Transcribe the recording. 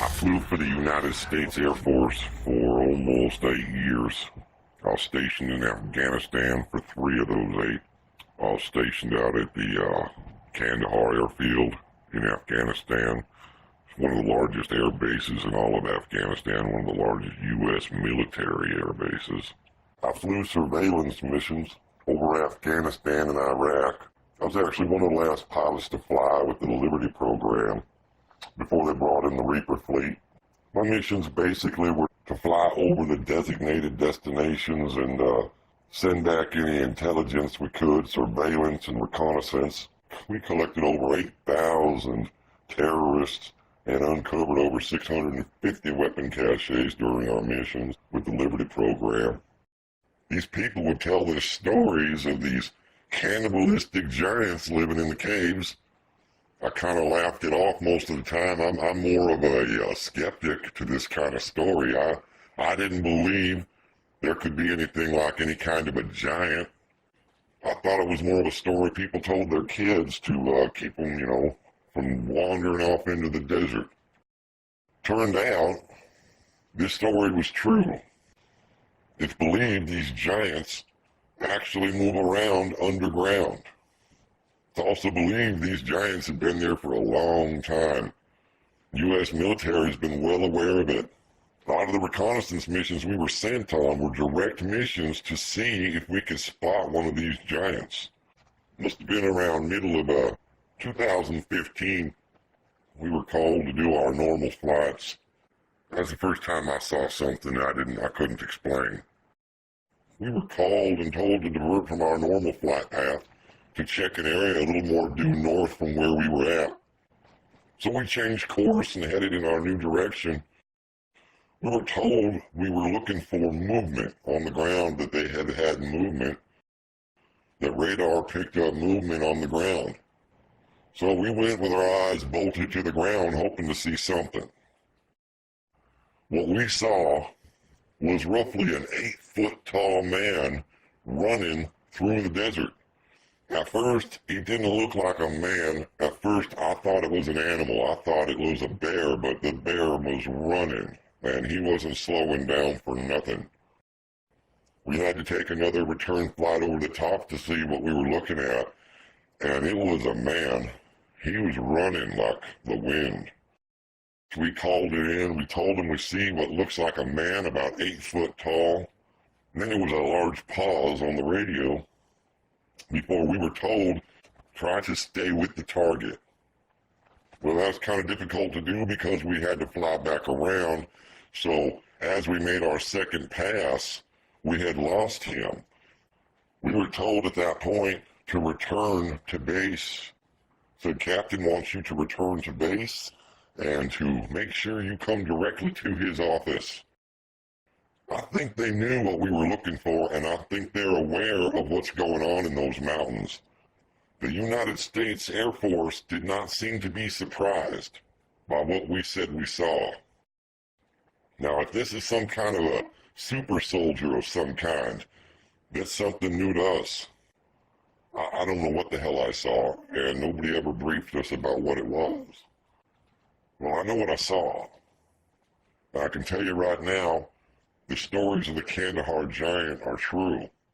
I flew for the United States Air Force for almost 8 years. I was stationed in Afghanistan for 3 of those 8. I was stationed out at the Kandahar airfield in Afghanistan. It's one of the largest air bases in all of Afghanistan, one of the largest U.S. military air bases. I flew surveillance missions over Afghanistan and Iraq. I was actually one of the last pilots to fly with the Liberty program before they brought in the Reaper fleet. My missions basically were to fly over the designated destinations and send back any intelligence we could, surveillance and reconnaissance. We collected over 8,000 terrorists and uncovered over 650 weapon caches during our missions with the Liberty program. These people would tell their stories of these cannibalistic giants living in the caves. I kind of laughed it off most of the time. I'm more of a skeptic to this kind of story. I didn't believe there could be anything like any kind of a giant. I thought it was more of a story people told their kids to keep them, from wandering off into the desert. Turned out, this story was true. It's believed these giants actually move around underground. It's also believed these giants have been there for a long time. The U.S. military has been well aware of it. A lot of the reconnaissance missions we were sent on were direct missions to see if we could spot one of these giants. Must have been around middle of 2015. We were called to do our normal flights. That's the first time I saw something I couldn't explain. We were called and told to divert from our normal flight path to check an area a little more due north from where we were at. So we changed course and headed in our new direction. We were told we were looking for movement on the ground, that they had movement, that radar picked up movement on the ground. So we went with our eyes bolted to the ground, hoping to see something. What we saw was roughly an 8-foot-tall man running through the desert. At first, he didn't look like a man. At first, I thought it was an animal. I thought it was a bear, but the bear was running, and he wasn't slowing down for nothing. We had to take another return flight over the top to see what we were looking at, and it was a man. He was running like the wind. We called it in. We told him we see what looks like a man about 8 foot tall. And then there was a large pause on the radio before we were told, try to stay with the target. Well, that was kind of difficult to do because we had to fly back around. So as we made our second pass, we had lost him. We were told at that point to return to base. So the captain wants you to return to base and to make sure you come directly to his office. I think they knew what we were looking for, and I think they're aware of what's going on in those mountains. The United States Air Force did not seem to be surprised by what we said we saw. Now, if this is some kind of a super soldier of some kind, that's something new to us. I don't know what the hell I saw, and nobody ever briefed us about what it was. Well, I know what I saw. I can tell you right now, the stories of the Kandahar giant are true.